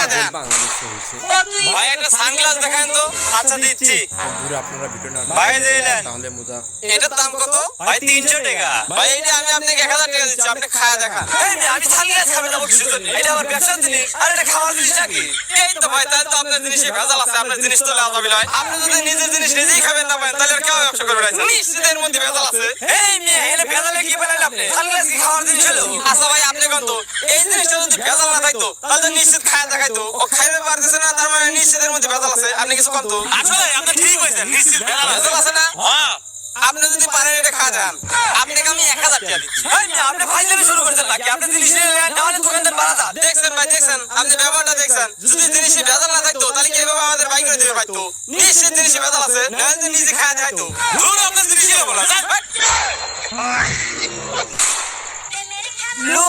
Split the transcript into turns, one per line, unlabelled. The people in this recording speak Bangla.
খায় দেন।
বাংলাদেশে হয়েছে।
ভাই একটা সানগ্লাস দেখান তো। আচ্ছা দিচ্ছি
বন্ধুরা আপনারা ভিডিও না
ভাই দিলেন
তাহলে মুদা
এটার দাম কত ভাই 300 টাকা ভাই এটা আমি আপনাকে 1000 টাকা দিচ্ছি আপনি খায়া দেখান এই নে আমি সানগ্লাস খাবে যাবো কিছু জন্য এটা আমার ব্যবসার জিনিস আর এটা খাওয়ার জিনিস নাকি এই তো ভাই তাহলে তো আপনার জিনিসে ভেজাল আছে আপনার জিনিস তো লাভ হবে নয় আপনি যদি নিজের জিনিস নিজেই খাবেন না পারেন তাহলে আর কেউ ব্যবসা করবে না নিশ্চিতের মধ্যে ভেজাল আছে এই মেয়ে এনে ভেজালে কি বানাইলে আপনি সানগ্লাস কি খাওয়ার জিনিস হলো আচ্ছা ভাই আপনি কোন তো এই জিনিসটা যদি ভেজাল না থাকতো তাহলে নিশ্চিত খায়া দেখাইতো ও খাইতে পারতেছে না তার মানে নিশ্চিতের মধ্যে ভেজাল আছে আপনি কিছু কোন তো আসলে আপনি ঠিক কইছেন নিশ্চিত ভেজাল আছে না হ্যাঁ আপনি যদি পারেন এটা খা যান আপনাকে আমি 1000 টাকা দিচ্ছি এই মেয়ে আপনি ফাইজলামি শুরু করেছেন নাকি আপনি জিনিস নিলেন তাহলে দোকানদার বাড়াতা দেখছেন ভাই দেখছেন আপনি ব্যবহারটা দেখছেন যদি জিনিসে ভেজাল না থাকতো তাহলে কি এভাবে আমাদের বাইক করে দিতে পারতো নিশ্চিত জিনিসে ভেজাল আছে নাহলে তো নিজে খায়া যাইতো ধুর আপনার জিনিস কি বলা